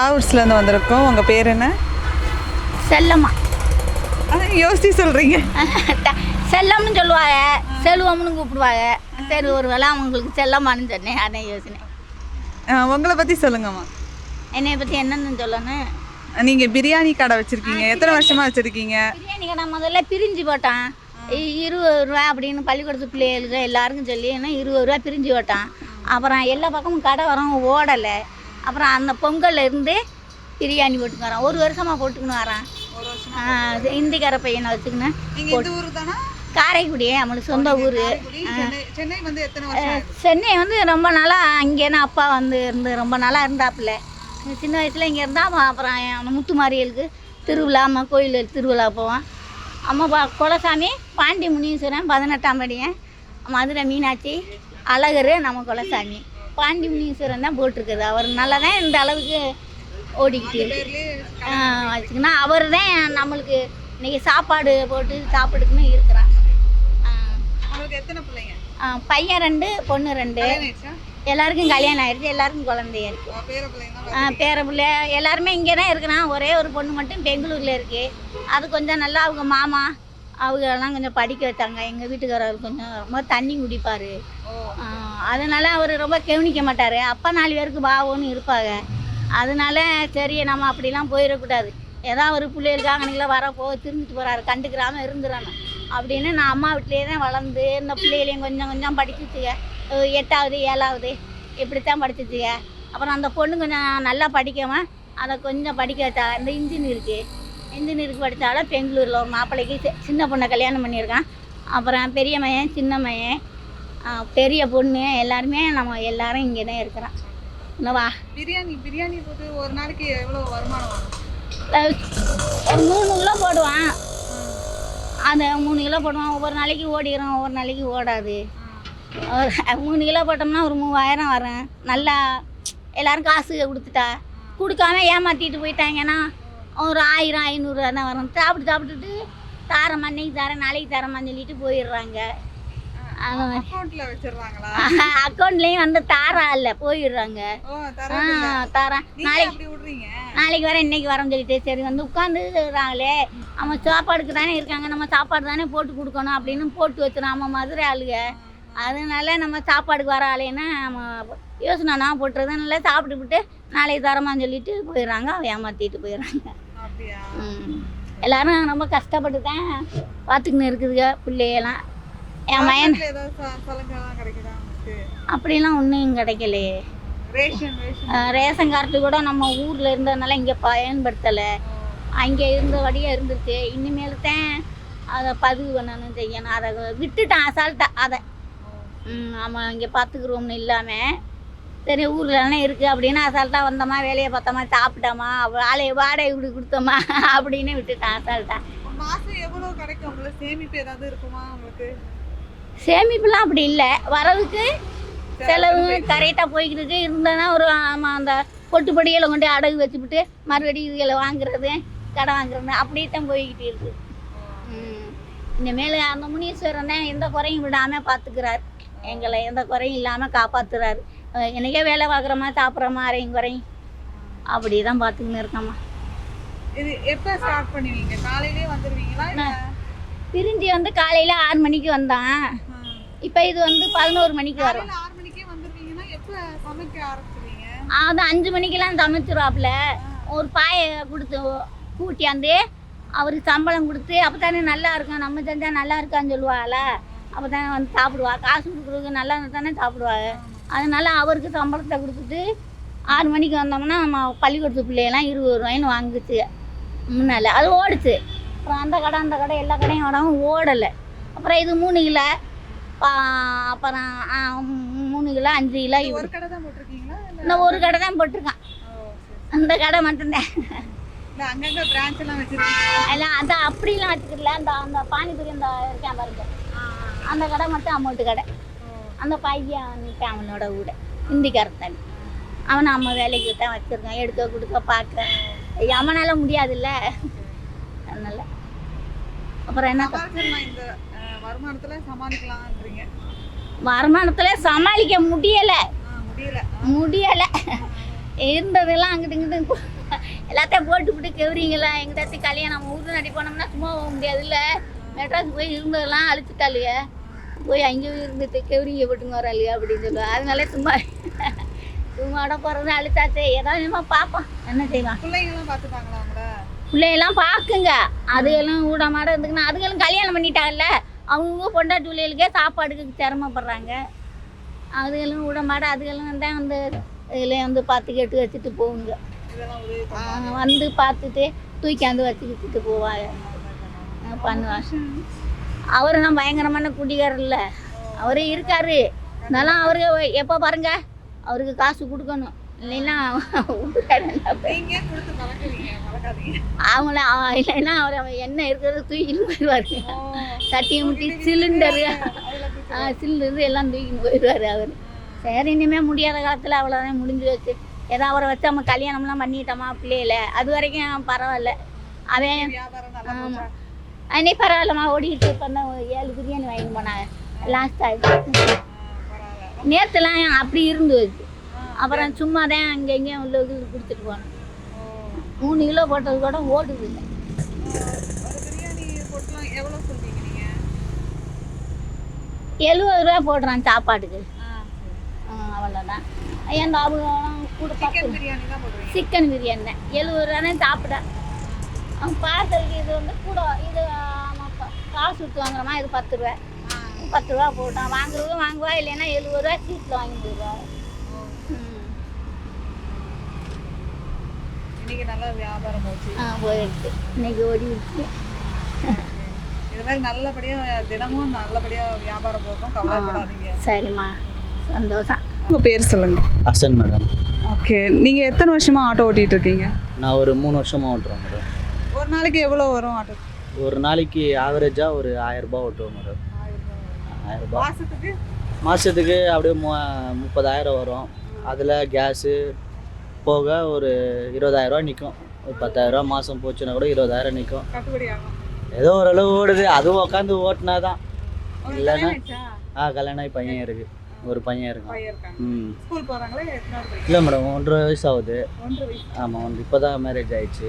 ஹவுஸ்லேருந்து வந்திருக்கோம். உங்கள் பேர் என்ன? செல்லம்மா. அதான் யோசிச்சு சொல்கிறீங்க. செல்லம்னு சொல்லுவாங்க, செல்வம்னு கூப்பிடுவாங்க. சரி ஒரு வேளை அவங்களுக்கு செல்லம்மான்னு சொன்னேன். அதான் யோசனை. உங்களை பற்றி சொல்லுங்கம்மா. என்னைய பற்றி என்னன்னு சொல்லணும்? நீங்கள் பிரியாணி கடை வச்சுருக்கீங்க, எத்தனை வருஷமாக வச்சுருக்கீங்க? பிரியாணி கடை முதல்ல பிரிஞ்சு போட்டான். 20 ரூபா அப்படின்னு பள்ளிக்கூடத்து பிள்ளைகளுக்கு எல்லாருக்கும் சொல்லி என்ன 20 ரூபா பிரிஞ்சு போட்டான். அப்புறம் எல்லா பக்கமும் கடை வரோம் ஓடலை. அப்புறம் அந்த பொங்கல்ல இருந்து பிரியாணி போட்டுக்கு வரான். 1 வருஷமாக போட்டுக்கின்னு வரான். இந்திக்கார பையனை வச்சுக்கின்னு. காரைக்குடி நம்மளுக்கு சொந்த ஊர். சென்னை வந்து ரொம்ப நாளாக அங்கேனா அப்பா வந்து இருந்து ரொம்ப நாளாக இருந்தாப்புல. சின்ன வயசில் இங்கே இருந்தால் அப்புறம் முத்துமாரியலுக்கு திருவிழா அம்மா கோயில் திருவிழா போவான். அம்மா குலசாமி பாண்டி முனீஸ்வரன் 18ஆம் படியன், மதுரை மீனாட்சி அழகர் நம்ம குலசாமி. பாண்டி முனீஸ்வரன் தான் போட்டிருக்குது. அவர் நல்லா தான் இந்த அளவுக்கு ஓடிக்கிட்டு இருக்கு. வச்சுக்கினா அவர் தான் நம்மளுக்கு இன்றைக்கி சாப்பாடு போட்டு சாப்பிடுக்குன்னு இருக்கிறான். பையன் 2 பொண்ணு 2. எல்லாருக்கும் கல்யாணம் ஆயிடுச்சு. எல்லாருக்கும் குழந்தைய இருக்குது. பேர பிள்ளை எல்லாருமே இங்கே தான் இருக்கிறான். ஒரே ஒரு பொண்ணு மட்டும் பெங்களூரில் இருக்குது. அது கொஞ்சம் நல்லா அவங்க மாமா அவங்கெல்லாம் கொஞ்சம் படிக்க வச்சாங்க. எங்கள் வீட்டுக்காரர் கொஞ்சம் ரொம்ப தண்ணி குடிப்பார். அதனால் அவர் ரொம்ப கவனிக்க மாட்டார். அப்பா 4 பேருக்கு பாவம்னு இருப்பாங்க. அதனால சரி நம்ம அப்படிலாம் போயிடக்கூடாது. ஏதாவது ஒரு பிள்ளைகளுக்காக அன்றைக்கெலாம் வரப்போ திரும்பிட்டு போகிறாரு, கண்டுக்கிறாமல் இருந்துறானு அப்படின்னு நான் அம்மா வீட்டிலே தான் வளர்ந்து இந்த பிள்ளைகளையும் கொஞ்சம் கொஞ்சம் படிச்சுச்சுங்க. 8ஆவது 7ஆவது இப்படித்தான் படிச்சுச்சுங்க. அப்புறம் அந்த பொண்ணு கொஞ்சம் நல்லா படிக்கவும் அதை கொஞ்சம் படிக்க வச்சா. இந்த இன்ஜினியருக்கு படித்தாலும் பெங்களூரில் ஒரு மாப்பிள்ளைக்கு சின்ன பொண்ணை கல்யாணம் பண்ணியிருக்கான். அப்புறம் பெரிய மையன் சின்ன மையன் பெரிய பொண்ணு எல்லாருமே நம்ம எல்லாரும் இங்கே தான் இருக்கிறோம். என்னவா பிரியாணி போட்டு ஒரு நாளைக்கு எவ்வளோ வருமானம் வரும்? ஒரு 3 கிலோ போடுவான். அந்த 3 கிலோ போடுவான். ஒவ்வொரு நாளைக்கு ஓடிக்கிறோம், ஒவ்வொரு நாளைக்கு ஓடாது. 3 கிலோ போட்டோம்னா ஒரு 3000 வரும். நல்லா எல்லோரும் காசு கொடுக்காம ஏமாற்றிட்டு போயிட்டாங்கன்னா ஒரு 1000 500 தான் வரும். சாப்பிட்டுட்டு தாரம்மா இன்னைக்கு தரேன் நாளைக்கு தரமான்னு சொல்லிட்டு போயிடுறாங்க. அக்கௌண்ட்லேயும் வந்து தாரா இல்லை போயிடுறாங்க. தாரா நாளைக்கு வரேன் இன்னைக்கு வரேன்னு சொல்லிட்டு சரி வந்து உட்காந்துறாங்களே. அவன் சாப்பாடுக்கு தானே இருக்காங்க, நம்ம சாப்பாடு தானே போட்டு கொடுக்கணும் அப்படின்னு போட்டு வச்சிடும். நம்ம மதுரை ஆளுங்க. அதனால நம்ம சாப்பாடுக்கு வர ஆளேன்னா நம்ம யோசனை போட்டுறது நல்லா சாப்பிட்டுக்கிட்டு நாளைக்கு தரமான்னு சொல்லிட்டு போயிடுறாங்க. அவன் ஏமாற்றிட்டு போயிடுறாங்க. எல்லாரும் ரொம்ப கஷ்டப்பட்டு தான் பார்த்துக்கின்னு இருக்குதுங்க பிள்ளையெல்லாம். என் மயன் அப்படிலாம் ஒன்றும் கிடைக்கலையே. ரேஷன் கார்டு கூட நம்ம ஊரில் இருந்ததுனால இங்கே பயன்படுத்தலை. அங்கே இருந்தபடியே இருந்துச்சு. இனிமேல் தான் அதை பதிவு பண்ணணும் செய்யணும். அதை விட்டுட்டான் அசால்ட்டாக. அதை ஆமாம் இங்கே பார்த்துக்குறோம்னு இல்லாமல் சரி ஊரில் தானே இருக்குது அப்படின்னு அசால்ட்டாக வந்தோமா வேலையை பார்த்தோமா சாப்பிட்டோமா வாடகை இப்படி கொடுத்தோமா அப்படின்னு விட்டுட்டான் அசால்ட்டாக. மாதம் எவ்வளோ கிடைக்கும் உங்களுக்கு? சேமிப்பு ஏதாவது இருக்குமா உங்களுக்கு? சேமிப்புலாம் அப்படி இல்லை. வரவுக்கு செலவு கரெக்டாக போய்க்கிட்டு இருந்தேன்னா ஒரு அந்த பொட்டுப்படியில் கொண்டு அடகு வச்சுக்கிட்டு மறுபடியும் இதுகளை வாங்குறது கடை வாங்குறது அப்படியே தான் போய்கிட்டு இருக்குது. இனிமேல் அந்த முனீஸ்வரன் தான் எந்த குறையும் விடாமல் பார்த்துக்கிறார். எங்களை எந்த குறையும் இல்லாமல் காப்பாற்றுறாரு. எனக்கே வேலை பார்க்குறோமா சாப்பிட்றோமா அரையும் குறையும் அப்படி தான் பார்த்துக்கின்னு இருக்கோம்மா. இது எப்போ ஸ்டார்ட் பண்ணுவீங்க? காலையிலே வந்துடுவீங்களா? பிரிஞ்சு வந்து காலையில் 6 மணிக்கு வந்தான். இப்போ இது வந்து 11 மணிக்கு வரும். 6 மணிக்கே வந்துடுவீங்கன்னா எப்போ சமைக்க ஆரம்பிச்சிருவீங்க? அது 5 மணிக்கெல்லாம் சமைச்சிருவாப்புல. ஒரு பாயை கொடுத்து கூட்டியாந்து அவருக்கு சம்பளம் கொடுத்து அப்போ தானே நல்லா இருக்கும். நம்ம செஞ்சால் நல்லா இருக்கான்னு சொல்லுவாள். அப்போ தானே வந்து சாப்பிடுவா. காசு கொடுக்குறதுக்கு நல்லா தானே சாப்பிடுவாங்க. அதனால அவருக்கு சம்பளத்தை கொடுத்துட்டு 6 மணிக்கு வந்தோம்னா நம்ம பள்ளிக்கூடத்து பிள்ளையெல்லாம் 20 ரூபாயின்னு வாங்குச்சு முன்னால். அது ஓடுச்சு. அப்புறம் அந்த கடை எல்லா கடையும் ஓடாமல் ஓடலை. அப்புறம் இது 3 கிலோ அப்புறம் 3 கிலோ 5 கிலோ ஒரு கடை தான் போட்டிருக்கீங்களா? இந்த ஒரு கடை தான் போட்டிருக்கான். அந்த கடை மட்டும்தான். அங்கங்கே பிரான்ச் எல்லாம் வச்சுருக்கீங்க? எல்லாம் அதான் அப்படிலாம் வச்சுக்கல. அந்த பானிபூரி இந்த இருக்கேன் பாருங்க, அந்த கடை மட்டும் அமௌண்ட்டு கடை. அந்த பையன் அவனோட வீட இந்திக்காரத்தானி. அவனை அம்மா வேலைக்கு தான் வச்சுருக்கான். எடுக்க கொடுக்க பார்க்க அவனால் முடியாதுல்ல. அதனால அப்புறம் என்ன இந்த வருமானத்தில் சமாளிக்கலாம்ன்றீங்க? வருமானத்தில் சமாளிக்க முடியலை. இருந்ததெல்லாம் அங்கிட்டு இங்கிட்டு எல்லாத்தையும் போட்டு கெவுறீங்களா எங்கிட்ட கல்யாணம் நம்ம ஊர் நடி போனோம்னா சும்மா போக முடியாதுல்ல. மெட்ராஸ் போய் இருந்ததெல்லாம் அழிச்சிட்டாலையே, போய் அங்கேயும் இருந்துட்டு கெவுரிங்க போட்டுங்க வராலையா அப்படின்னு சொல்லுவேன். அதனால சும்மாட போகிறது அழிச்சாச்சு. ஏதாவது பார்ப்போம், என்ன செய்வான். பிள்ளைங்களாம் பார்த்துப்பாங்களா அவங்கள? பிள்ளையெல்லாம் பார்க்குங்க. அதுகளும் ஊட மாட இருந்துக்குன்னா அதுகளும் கல்யாணம் பண்ணிட்டாங்கல்ல, அவங்க பொண்டாட்டி பிள்ளைகளுக்கே சாப்பாடுக்கு சிரமப்படுறாங்க. அதுகளும் ஊட மாட அதுகளும் தான் வந்து இதில் வந்து பார்த்து கேட்டு வச்சுட்டு போகுங்க. வந்து பார்த்துட்டு தூக்கியாந்து வச்சுக்கிட்டு போவாங்க, பண்ணுவாங்க. அவரு நான் பயங்கரமான குடிகாரர் இல்லை, அவரே இருக்காரு. இருந்தாலும் அவரு எப்போ பாருங்க அவருக்கு காசு கொடுக்கணும், இல்லைன்னா அவங்கள இல்லைன்னா அவர் என்ன இருக்கிறத தூக்கிட்டு போயிடுவார். சட்டியை முட்டி சிலிண்டரு எல்லாம் தூக்கிட்டு போயிடுவார் அவர். சரி, இனிமேல் முடியாத காலத்தில் அவ்வளோதான், முடிஞ்சு வச்சு ஏதோ அவரை வச்சு நம்ம கல்யாணம்லாம் பண்ணிட்டோமா பிள்ளையில, அது வரைக்கும் பரவாயில்ல. அவன் ஆமாம் அன்னைக்கு பரவாயில்லம்மா ஓடிக்கிட்டு பண்ண 7 பிரியாணி வாங்கி போனாங்க லாஸ்ட் ஆகிடுச்சு. நேற்றுலாம் அப்படி இருந்து வச்சு அப்புறம் சும்மா தான் அங்கே எங்கேயும் உள்ள கொடுத்துட்டு போனோம். 3 கிலோ போட்டது கூட ஓடுது இல்லை. 70 ரூபா போடுறான் சாப்பாட்டுக்கு, அவ்வளோதான். ஏன் அவங்க கூட சிக்கன் பிரியாணி தான் 70 ரூபா தான் சாப்பிட. பார்சலுக்கு இது வந்து கூட, இது காசு விட்டு வாங்குறோமா, இது 10 ரூபா 10 ரூபா போட்டான். வாங்குறவங்க வாங்குவா, இல்லைன்னா 70 ரூபா சீட்டில் வாங்கி போயிடுவா. இன்னைக்கு நல்லா வியாபாரம் போச்சு. போயிடுச்சு, இன்னைக்கு ஓடிடுச்சு. இது மாதிரி நல்லபடியாக தினமும் நல்லபடியாக வியாபாரம் போகும், கவலைப்படாதீங்க. சரிம்மா, சந்தோஷம். உங்கள் பேர் சொல்லுங்க. அசன் மேடம். ஓகே, நீங்கள் எத்தனை வருஷமாக ஆட்டோ ஓட்டிகிட்டு இருக்கீங்க? நான் ஒரு 3 வருஷமாக ஓட்டுறேன் மேடம். ஒரு நாளைக்கு எவ்வளோ வரும் ஆட்டோ? ஒரு நாளைக்கு ஆவரேஜாக ஒரு 1000 ரூபாய் ஓட்டுவோம் மேடம். 1000 ரூபாய். மாதத்துக்கு? மாதத்துக்கு அப்படியே 30,000 வரும். அதில் கேஸு போக ஒரு 20,000 ரூபா நிற்கும். ஒரு 10,000 ரூபா மாதம் போச்சுன்னா கூட 20,000 நிற்கும். கட்டுப்படி ஆகும். ஏதோ ஓரளவு ஓடுது, அதுவும் உட்காந்து ஓட்டினா தான். இல்லைன்னா கல்யாணம் ஆகி பையன் இருக்குது, ஒரு பையன் இருக்கான். ஸ்கூல் போகிறாங்களே? இல்லை மேடம், 1.5 வயசு ஆகுது. 1.5 வயசு? ஆமாம், இப்போ தான் மேரேஜ் ஆயிடுச்சு.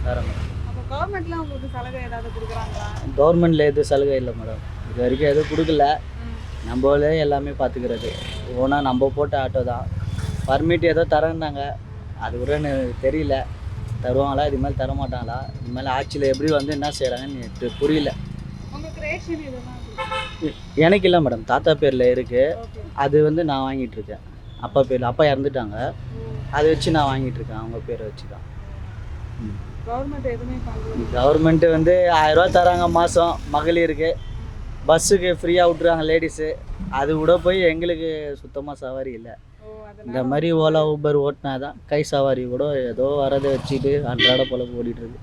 வேறு மேடம். கவர்மெண்ட்லாம் உங்களுக்கு சலுகை ஏதாவது கொடுக்குறாங்களா? கவர்மெண்ட்டில் எதுவும் சலுகை இல்லை மேடம், இது வரைக்கும் எதுவும் கொடுக்கல. நம்மளே எல்லாமே பார்த்துக்கிறது. ஓனாக நம்ம போட்ட ஆட்டோ தான். பர்மிட் ஏதோ தரேன்னாங்க, அது கூட எனக்கு தெரியல, தருவாங்களா இது மேலே தரமாட்டாங்களா, இது மேலே ஆட்சியில் எப்படி வந்து என்ன செய்கிறாங்கன்னு எனக்கு புரியல. எனக்கு இல்லை மேடம், தாத்தா பேரில் இருக்குது. அது வந்து நான் வாங்கிட்டுருக்கேன். அப்பா பேரில், அப்பா இறந்துட்டாங்க, அதை வச்சு நான் வாங்கிட்டுருக்கேன், அவங்க பேரை வச்சு தான். கவர்மெண்ட்டு வந்து 1000 ரூபா தராங்க மாதம் மகளிருக்கு. பஸ்ஸுக்கு ஃப்ரீயாக விட்ருவாங்க லேடிஸு. அது கூட போய் எங்களுக்கு சுத்தமாக சவாரி இல்லை. இந்த மாதிரி ஓலா ஊபர் ஓட்டினா தான் கை சவாரி கூட ஏதோ வரதை வச்சுட்டு அன்றாட பொழப்பு ஓடிட்டுருக்கு.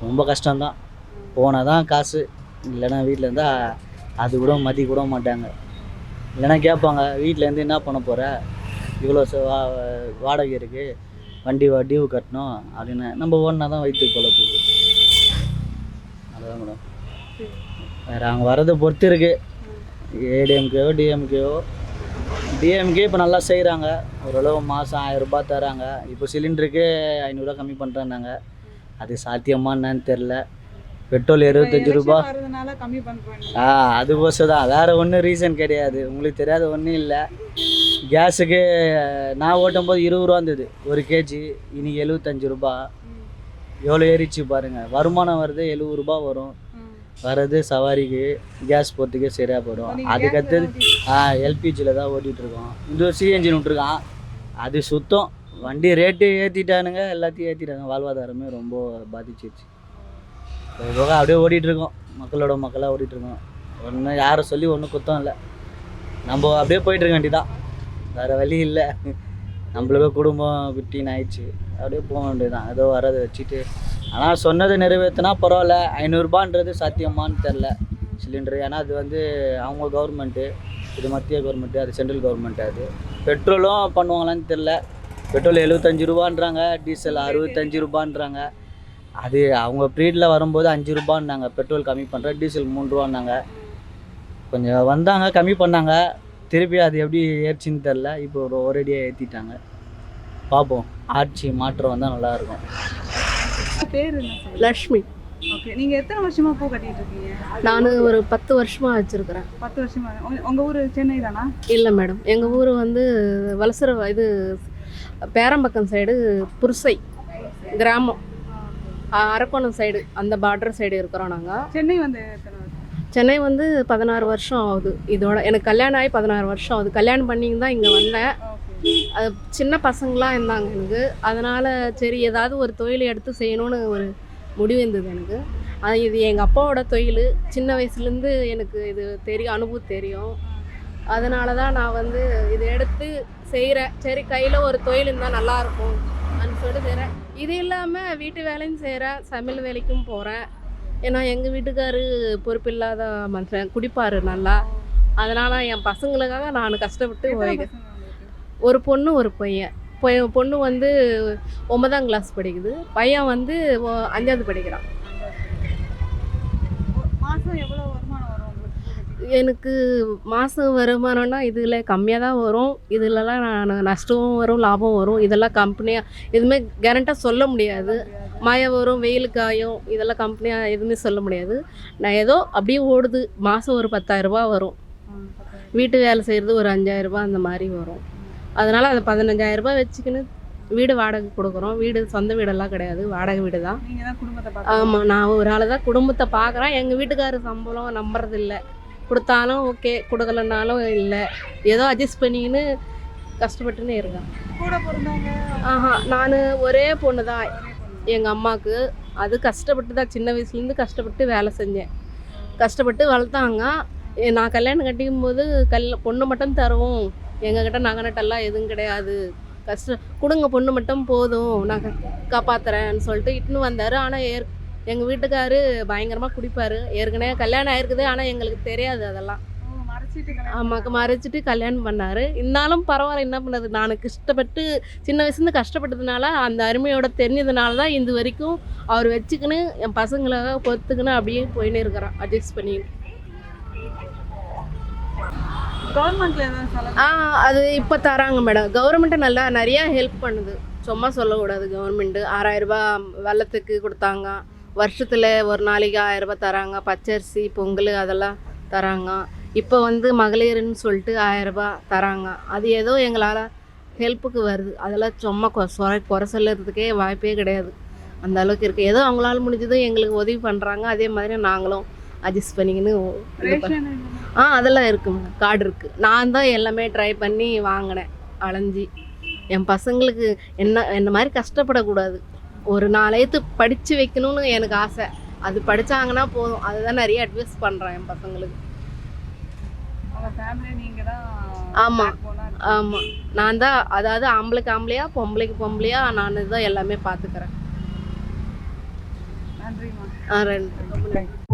ரொம்ப கஷ்டம்தான். போனால் தான் காசு, இல்லைன்னா வீட்டில் இருந்தால் அது கூட மதி கூட மாட்டாங்க. இல்லைன்னா கேட்பாங்க, வீட்டிலேருந்து என்ன பண்ண போகிற, இவ்வளோ வாடகை இருக்குது, வண்டி டியூ கட்டணும் அப்படின்னு. நம்ம ஓடினா தான் வயிற்றுக்கு பொழப்பு. அதுதான் மேடம். வேறு அவங்க வரதை பொறுத்து இருக்குது. ஏடிஎம்கேவோ டிஎம்கே இப்போ நல்லா செய்கிறாங்க. ஓரளவு மாதம் 1000 ரூபாய் தராங்க. இப்போ சிலிண்டருக்கு 500 ரூபா கம்மி பண்ணுறாங்க. அது சாத்தியமா என்னன்னு தெரில. பெட்ரோல் 75 ரூபா. அதுக்கோசம் தான், வேறு ஒன்றும் ரீசன் கிடையாது. உங்களுக்கு தெரியாத ஒன்றும் இல்லை. கேஸுக்கு நான் ஓட்டும்போது 20 ரூபா இருந்தது 1 கேஜி, இன்னைக்கு 75 ரூபா. எவ்வளோ ஏறிச்சு பாருங்கள். வருமானம் வருது, 70 ரூபா வரும். வர்றது சவாரிக்கு கேஸ் போகிறதுக்கே சரியாக போயிடும். அதுக்கடுத்தது எல்பிஜியில் தான் ஓட்டிகிட்ருக்கோம். இந்த சிஎன்ஜின் விட்ருக்கான், அது சுத்தம். வண்டி ரேட்டு ஏற்றிட்டானுங்க, எல்லாத்தையும் ஏற்றிட்டாங்க. வாழ்வாதாரமே ரொம்ப பாதிச்சிருச்சு. போக அப்படியே ஓடிட்டுருக்கோம், மக்களோட மக்களாக ஓடிட்டுருக்கோம். ஒன்றும் யாரை சொல்லி ஒன்றும் குத்தம் இல்லை, நம்ம அப்படியே போயிட்டுருக்க வேண்டியதான், வேறு வழி இல்லை. நம்மளுக்கு குடும்பம் குட்டின்னு ஆயிடுச்சு, அப்படியே போக வேண்டியதுதான். ஏதோ வரதை வச்சுட்டு. ஆனால் சொன்னதை நிறைவேற்றினா பரவாயில்ல. 500 ரூபான்றது சாத்தியமானு தெரில சிலிண்டரு. ஏன்னா அது வந்து அவங்க கவர்மெண்ட்டு, இது மத்திய கவர்மெண்ட்டு, அது சென்ட்ரல் கவர்மெண்ட்டு. அது பெட்ரோலும் பண்ணுவாங்களான்னு தெரில. பெட்ரோல் 75 ரூபான்றாங்க, டீசல் 65 ரூபான்றாங்க. அது அவங்க ப்ரீடில் வரும்போது 5 ரூபான்னாங்க பெட்ரோல் கம்மி பண்ணுற, டீசல் 3 ரூபான்னாங்க. கொஞ்சம் வந்தாங்க, கம்மி பண்ணாங்க. திருப்பி அது எப்படி ஏறிச்சின்னு தெரில. இப்போ ஒரேடியாக ஏற்றிட்டாங்க. பார்ப்போம், ஆட்சி மாற்றம் வந்தால் நல்லாயிருக்கும். பேர் என்ன சொல்லுங்க? லக்ஷ்மி. ஓகே, நீங்க எத்தனை வருஷமா பூ கட்டிட்டு இருக்கீங்க? நான் ஒரு 10 வருஷமாக வச்சுருக்கிறேன். 10 வருஷமா. உங்க ஊர் சென்னை தானா? இல்லை மேடம், எங்கள் ஊர் வந்து வலசர இது பேரம்பக்கம் சைடு புருசை கிராமம், அரக்கோணம் சைடு, அந்த பார்டர் சைடு இருக்கிறோம் நாங்கள். சென்னை வந்து எத்தனை வருஷம்? சென்னை வந்து 16 வருஷம் ஆகுது. இதோட எனக்கு கல்யாணம் ஆகி 16 வருஷம் ஆகுது. கல்யாணம் பண்ணிங்க தான் இங்கே வந்தேன். அது சின்ன பசங்களாம் இருந்தாங்க எனக்கு. அதனால் சரி ஏதாவது ஒரு தொழில் எடுத்து செய்யணும்னு ஒரு முடிவு இருந்தது எனக்கு. அது இது எங்கள் அப்பாவோட தொழில். சின்ன வயசுலேருந்து எனக்கு இது தெரியும், அனுபவம் தெரியும். அதனால தான் நான் வந்து இதை எடுத்து செய்கிறேன். சரி கையில் ஒரு தொழில் இருந்தால் நல்லாயிருக்கும் அப்படின்னு சொல்லிட்டு செய்கிறேன். இது இல்லாமல் வீட்டு வேலையும் செய்கிறேன், சமையல் வேலைக்கும் போகிறேன். ஏன்னா எங்கள் வீட்டுக்காரு பொறுப்பில்லாத மனுஷன், குடிப்பார் நல்லா. அதனால் என் பசங்களுக்காக நான் கஷ்டப்பட்டு ஒரு பொண்ணு ஒரு பையன். பொண்ணு வந்து 9ஆம் கிளாஸ் படிக்குது, பையன் வந்து 5ஆவது படிக்கிறான். மாசம் எவ்வளவு வருமானம் வரும் உங்களுக்கு? எனக்கு மாதம் வருமானம்னா இதில் கம்மியாக தான் வரும். இதிலலாம் நான் நஷ்டமும் வரும், லாபம் வரும். இதெல்லாம் கம்பெனியாக எதுவுமே கேரண்டாக சொல்ல முடியாது. மழை வரும், வெயில் காயும், இதெல்லாம் கம்பெனியாக எதுவுமே சொல்ல முடியாது. நான் ஏதோ அப்படியே ஓடுது. மாதம் ஒரு 10,000 வரும். வீட்டு வேலை செய்கிறது ஒரு 5,000 அந்த மாதிரி வரும். அதனால் அதை 15,000 வச்சுக்கின்னு வீடு வாடகை கொடுக்குறோம். வீடு சொந்த வீடெல்லாம் கிடையாது, வாடகை வீடு தான். நீங்க தான் குடும்பத்தை பார்க்க. ஆமாம், நான் ஒரு ஆள் தான் குடும்பத்தை பார்க்குறேன். எங்கள் வீட்டுக்காரர் சம்பளம் நம்புறதில்ல. கொடுத்தாலும் ஓகே, கொடுக்கலனாலும் இல்லை, ஏதோ அட்ஜஸ்ட் பண்ணிக்கின்னு கஷ்டப்பட்டுன்னு இருக்கேன். கூட பிறந்தவங்க? நான் ஒரே பொண்ணு தான் எங்கள் அம்மாவுக்கு. அது கஷ்டப்பட்டு தான் சின்ன வயசுலேருந்து கஷ்டப்பட்டு வேலை செஞ்சேன். கஷ்டப்பட்டு வளர்த்தாங்க. நான் கல்யாணம் கட்டிக்கும் போது பொண்ணு மட்டும் தருவோம், எங்ககிட்ட நகை நட்டெல்லாம் எதுவும் கிடையாது, கொடுங்க பொண்ணு மட்டும் போதும், நான் காப்பாற்றுறேன்னு சொல்லிட்டு இட்டுன்னு வந்தார். ஆனால் எங்கள் வீட்டுக்காரு பயங்கரமாக குடிப்பார். ஏற்கனவே கல்யாணம் ஆயிருக்குது, ஆனால் எங்களுக்கு தெரியாது அதெல்லாம். ஆமாக்கு மறைச்சிட்டு கல்யாணம் பண்ணார். இருந்தாலும் பரவாயில்ல, என்ன பண்ணது, நான் இஷ்டப்பட்டு சின்ன வயசுலேருந்து கஷ்டப்பட்டதுனால அந்த அருமையோட தெரிஞ்சதுனால தான் இது வரைக்கும் அவர் வச்சுக்கின்னு என் பசங்களை பொறுத்துக்கின்னு அப்படியே போயின்னு இருக்கிறான், அட்ஜஸ்ட் பண்ணின்னு. கவர்மெண்ட்ல அது இப்போ தராங்க மேடம். கவர்மெண்ட்டு நல்லா நிறையா ஹெல்ப் பண்ணுது, சும்மா சொல்லக்கூடாது. கவர்மெண்ட்டு 6,000 வெள்ளத்துக்கு கொடுத்தாங்க. வருஷத்தில் ஒரு நாளைக்கு 1,000 தராங்க. பச்சரிசி, பொங்கல் அதெல்லாம் தராங்க. இப்போ வந்து மகளிர்னு சொல்லிட்டு 1,000 தராங்க. அது ஏதோ எங்களால் ஹெல்ப்புக்கு வருது. அதெல்லாம் சும்மா குறை சொல்லுறதுக்கே வாய்ப்பே கிடையாது. அந்த அளவுக்கு இருக்குது. ஏதோ அவங்களால முடிஞ்சதும் எங்களுக்கு உதவி பண்ணுறாங்க. அதே மாதிரி நாங்களும் அட்ஜஸ்ட் பண்ணிக்கின்னு அதெல்லாம் இருக்குது மேடம். கார்டு இருக்குது. நான் தான் எல்லாமே ட்ரை பண்ணி வாங்கினேன், அலைஞ்சி. என் பசங்களுக்கு என்ன மாதிரி கஷ்டப்படக்கூடாது. ஒரு 4 படித்து வைக்கணும்னு எனக்கு ஆசை. அது படித்தாங்கன்னா போதும். அதுதான் நிறைய அட்வைஸ் பண்ணுறேன் என் பசங்களுக்கு. ஆமாம் ஆமாம், நான் தான், அதாவது ஆம்பளைக்கு ஆம்பளையா பொம்பளைக்கு பொம்பளையா நான் தான் எல்லாமே பார்த்துக்கிறேன். நன்றிம்மா. ரெண்டு